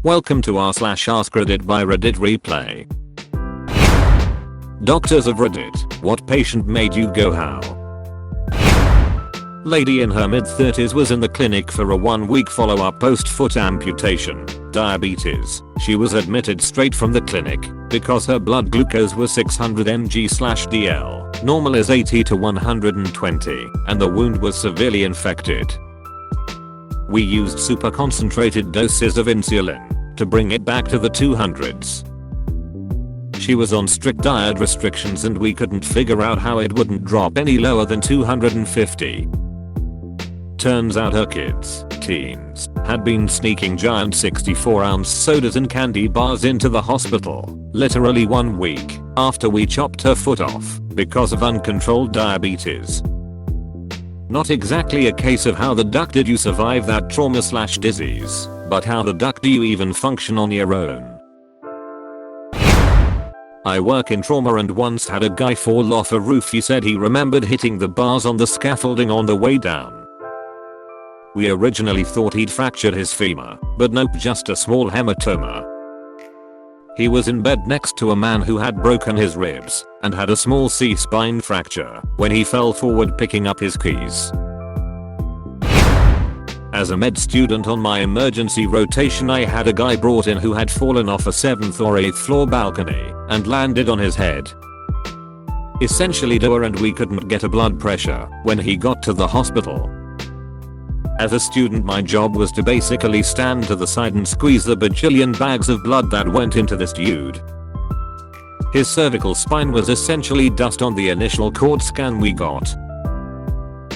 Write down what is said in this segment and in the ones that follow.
Welcome to r/AskReddit by Reddit replay. Doctors of Reddit, what patient made you go how? Lady in her mid-30s was in the clinic for a 1-week follow-up post-foot amputation, diabetes. She was admitted straight from the clinic because her blood glucose was 600 mg/dl, normal is 80 to 120, and the wound was severely infected. We used super concentrated doses of insulin to bring it back to the 200s. She was on strict diet restrictions and we couldn't figure out how it wouldn't drop any lower than 250. Turns out her kids, teens, had been sneaking giant 64-ounce sodas and candy bars into the hospital, literally 1 week after we chopped her foot off because of uncontrolled diabetes. Not exactly a case of how the duck did you survive that trauma/disease, but how the duck do you even function on your own. I work in trauma and once had a guy fall off a roof. He said he remembered hitting the bars on the scaffolding on the way down. We originally thought he'd fractured his femur, but nope, just a small hematoma. He was in bed next to a man who had broken his ribs and had a small C-spine fracture when he fell forward picking up his keys. As a med student on my emergency rotation, I had a guy brought in who had fallen off a 7th or 8th floor balcony and landed on his head. Essentially door, and we couldn't get a blood pressure when he got to the hospital. As a student, my job was to basically stand to the side and squeeze the bajillion bags of blood that went into this dude. His cervical spine was essentially dust on the initial CORD scan we got.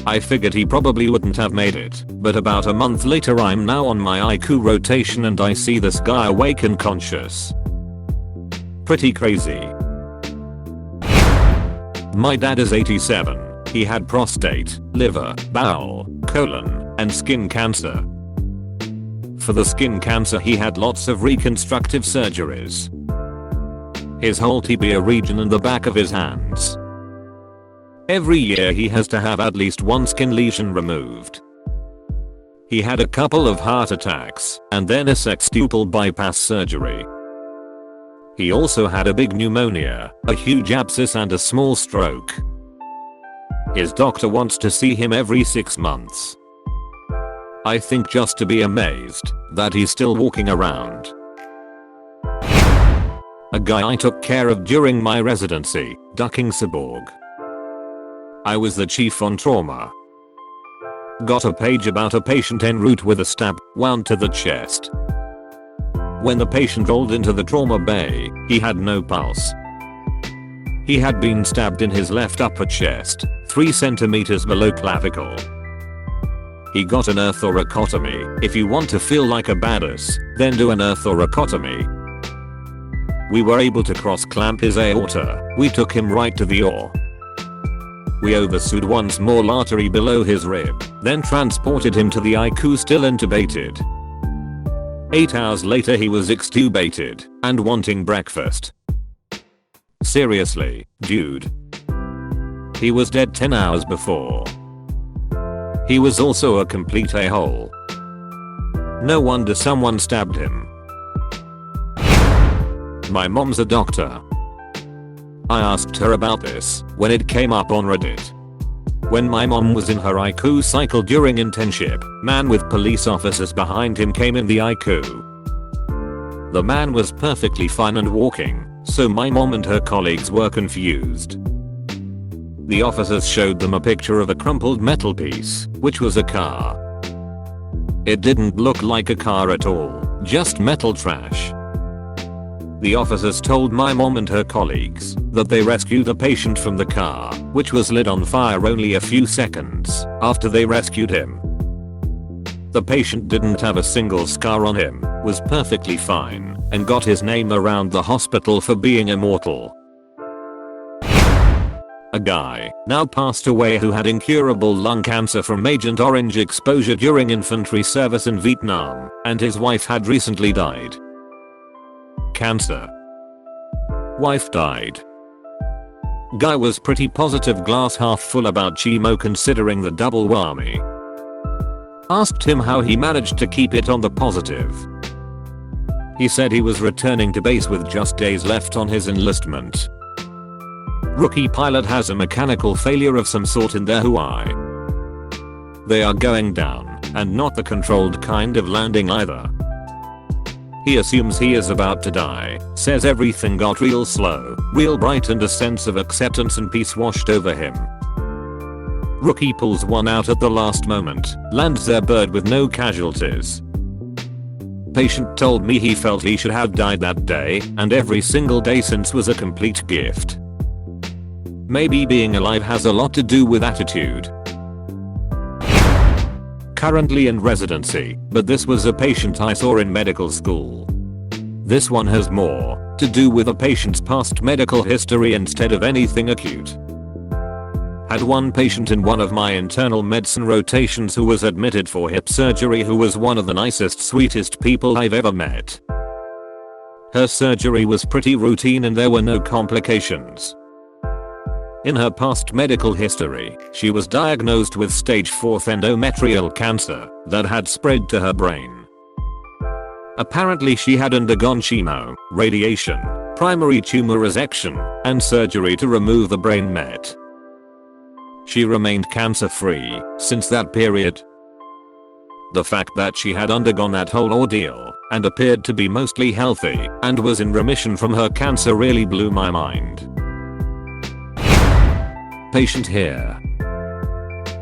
I figured he probably wouldn't have made it, but about a month later I'm now on my IQ rotation and I see this guy awake and conscious. Pretty crazy. My dad is 87. He had prostate, liver, bowel, colon, and skin cancer. For the skin cancer he had lots of reconstructive surgeries. His whole tibia region and the back of his hands. Every year he has to have at least one skin lesion removed. He had a couple of heart attacks and then a sextuple bypass surgery. He also had a big pneumonia, a huge abscess and a small stroke. His doctor wants to see him every 6 months. I think just to be amazed that he's still walking around. A guy I took care of during my residency, ducking Cyborg. I was the chief on trauma. Got a page about a patient en route with a stab wound to the chest. When the patient rolled into the trauma bay, he had no pulse. He had been stabbed in his left upper chest, 3 centimeters below clavicle. He got an thoracotomy. If you want to feel like a badass, then do an thoracotomy. We were able to cross-clamp his aorta. We took him right to the OR. We oversewed one small artery below his rib, then transported him to the ICU still intubated. 8 hours later he was extubated and wanting breakfast. Seriously, dude. He was dead 10 hours before. He was also a complete a-hole. No wonder someone stabbed him. My mom's a doctor. I asked her about this when it came up on Reddit. When my mom was in her IQ cycle during internship, man with police officers behind him came in the IQ. The man was perfectly fine and walking, so my mom and her colleagues were confused. The officers showed them a picture of a crumpled metal piece, which was a car. It didn't look like a car at all, just metal trash. The officers told my mom and her colleagues that they rescued a patient from the car, which was lit on fire only a few seconds after they rescued him. The patient didn't have a single scar on him, was perfectly fine, and got his name around the hospital for being immortal. A guy, now passed away, who had incurable lung cancer from Agent Orange exposure during infantry service in Vietnam, and his wife had recently died. Cancer. Wife died. Guy was pretty positive, glass half full about chemo considering the double whammy. Asked him how he managed to keep it on the positive. He said he was returning to base with just days left on his enlistment. Rookie pilot has a mechanical failure of some sort in their Hawaii. They are going down, and not the controlled kind of landing either. He assumes he is about to die, says everything got real slow, real bright, and a sense of acceptance and peace washed over him. Rookie pulls one out at the last moment, lands their bird with no casualties. Patient told me he felt he should have died that day, and every single day since was a complete gift. Maybe being alive has a lot to do with attitude. Currently in residency, but this was a patient I saw in medical school. This one has more to do with a patient's past medical history instead of anything acute. Had one patient in one of my internal medicine rotations who was admitted for hip surgery who was one of the nicest, sweetest people I've ever met. Her surgery was pretty routine and there were no complications. In her past medical history, she was diagnosed with stage 4 endometrial cancer that had spread to her brain. Apparently she had undergone chemo, radiation, primary tumor resection, and surgery to remove the brain met. She remained cancer-free since that period. The fact that she had undergone that whole ordeal and appeared to be mostly healthy and was in remission from her cancer really blew my mind. Patient here.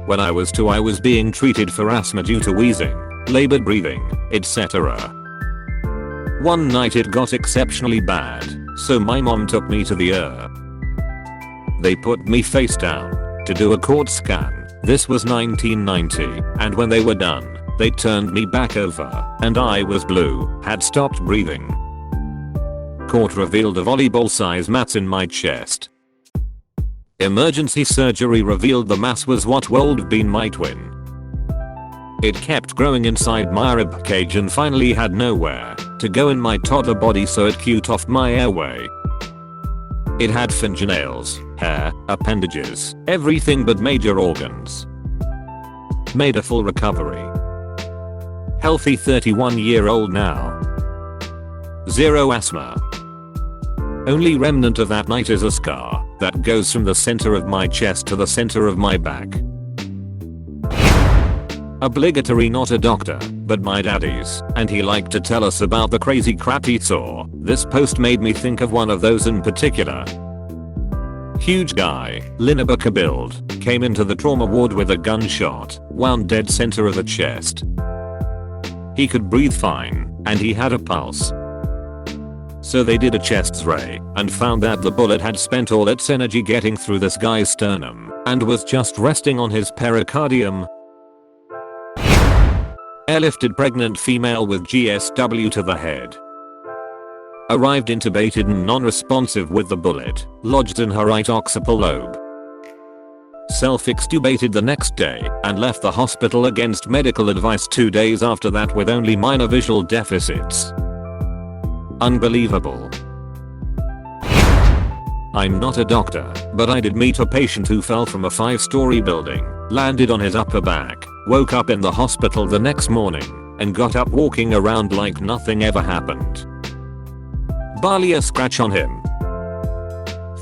When I was 2 I was being treated for asthma due to wheezing, labored breathing, etc. One night it got exceptionally bad, so my mom took me to the ER. They put me face down to do a cord scan. This was 1990, and when they were done, they turned me back over, and I was blue, had stopped breathing. Cord revealed a volleyball-size mass in my chest. Emergency surgery revealed the mass was what would been my twin. It kept growing inside my rib cage and finally had nowhere to go in my toddler body, so it cut off my airway. It had fingernails, hair, appendages, everything but major organs. Made a full recovery. Healthy 31-year-old now. Zero asthma. Only remnant of that night is a scar that goes from the center of my chest to the center of my back. Obligatory, not a doctor, but my daddy's, and he liked to tell us about the crazy crap he saw. This post made me think of one of those in particular. Huge guy, Linebacker build, came into the trauma ward with a gunshot, wound dead center of the chest. He could breathe fine, and he had a pulse. So they did a chest X-ray and found that the bullet had spent all its energy getting through this guy's sternum and was just resting on his pericardium. Airlifted pregnant female with GSW to the head. Arrived intubated and non-responsive with the bullet lodged in her right occipital lobe. Self-extubated the next day and left the hospital against medical advice 2 days after that with only minor visual deficits. Unbelievable. I'm not a doctor, but I did meet a patient who fell from a 5-story building, landed on his upper back, woke up in the hospital the next morning, and got up walking around like nothing ever happened. Barely a scratch on him.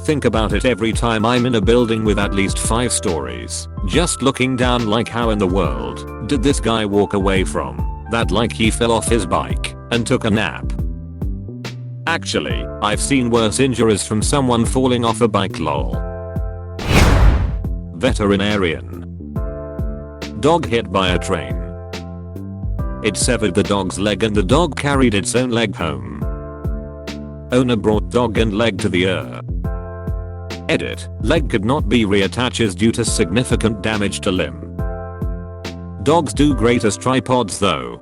Think about it every time I'm in a building with at least 5 stories, just looking down like how in the world did this guy walk away from that, like he fell off his bike and took a nap. Actually, I've seen worse injuries from someone falling off a bike lol. Veterinarian. Dog hit by a train. It severed the dog's leg and the dog carried its own leg home. Owner brought dog and leg to the ER. Edit, leg could not be reattached due to significant damage to limb. Dogs do great as tripods though.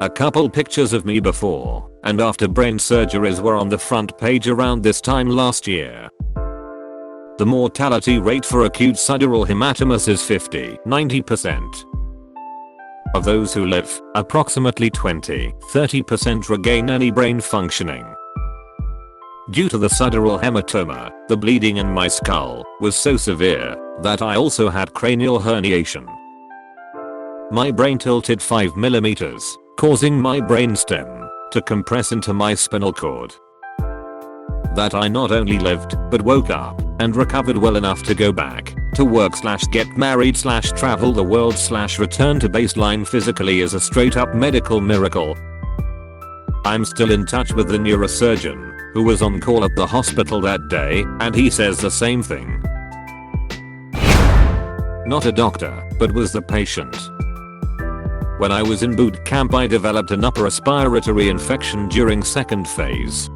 A couple pictures of me before and after brain surgeries were on the front page around this time last year. The mortality rate for acute sideral hematomas is 50-90%. Of those who live, approximately 20-30% regain any brain functioning. Due to the sideral hematoma, the bleeding in my skull was so severe that I also had cranial herniation. My brain tilted 5 millimeters, causing my brainstem to compress into my spinal cord. That I not only lived, but woke up and recovered well enough to go back to work / get married / travel the world / return to baseline physically is a straight up medical miracle. I'm still in touch with the neurosurgeon who was on call at the hospital that day, and he says the same thing. Not a doctor, but was the patient. When I was in boot camp I developed an upper respiratory infection during second phase.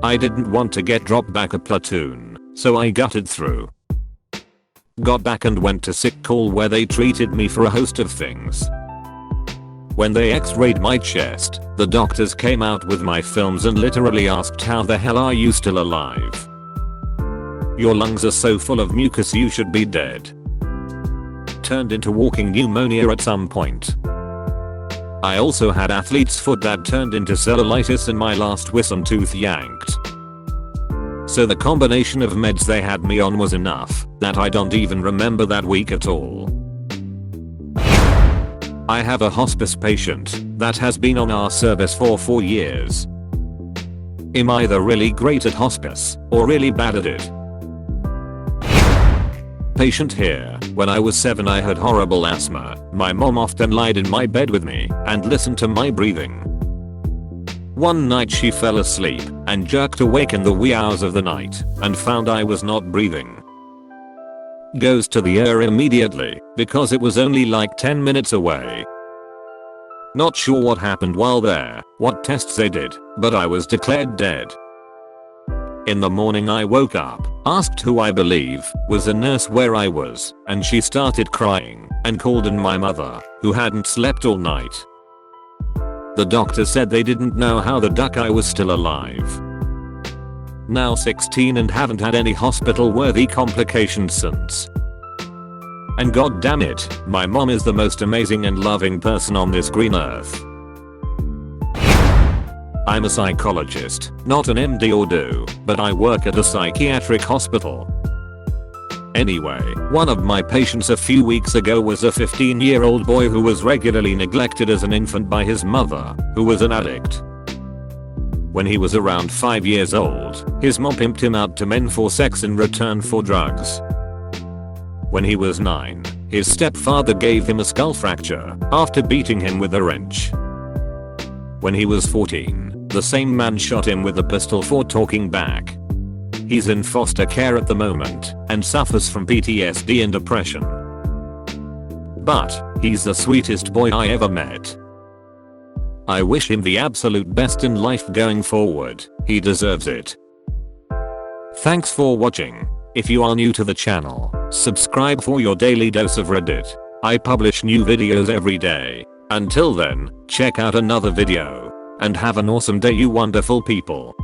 I didn't want to get dropped back a platoon, so I gutted through. Got back and went to sick call where they treated me for a host of things. When they x-rayed my chest, the doctors came out with my films and literally asked, how the hell are you still alive? Your lungs are so full of mucus you should be dead. Turned into walking pneumonia at some point. I also had athlete's foot that turned into cellulitis and my last wisdom tooth yanked. So the combination of meds they had me on was enough that I don't even remember that week at all. I have a hospice patient that has been on our service for 4 years. I'm either really great at hospice or really bad at it. Patient here. When I was 7 I had horrible asthma. My mom often lied in my bed with me and listened to my breathing. One night she fell asleep and jerked awake in the wee hours of the night and found I was not breathing. Goes to the ER immediately because it was only like 10 minutes away. Not sure what happened while there, what tests they did, but I was declared dead. In the morning I woke up, asked who I believe was a nurse where I was, and she started crying and called in my mother, who hadn't slept all night. The doctor said they didn't know how the duck I was still alive. Now 16 and haven't had any hospital worthy complications since. And god damn it, my mom is the most amazing and loving person on this green earth. I'm a psychologist, not an MD or do, but I work at a psychiatric hospital. Anyway, one of my patients a few weeks ago was a 15-year-old boy who was regularly neglected as an infant by his mother, who was an addict. When he was around 5 years old, his mom pimped him out to men for sex in return for drugs. When he was 9, his stepfather gave him a skull fracture after beating him with a wrench. When he was 14, the same man shot him with a pistol for talking back. He's in foster care at the moment and suffers from PTSD and depression. But he's the sweetest boy I ever met. I wish him the absolute best in life going forward. He deserves it. Thanks for watching. If you are new to the channel, subscribe for your daily dose of Reddit. I publish new videos every day. Until then, check out another video. And have an awesome day you wonderful people.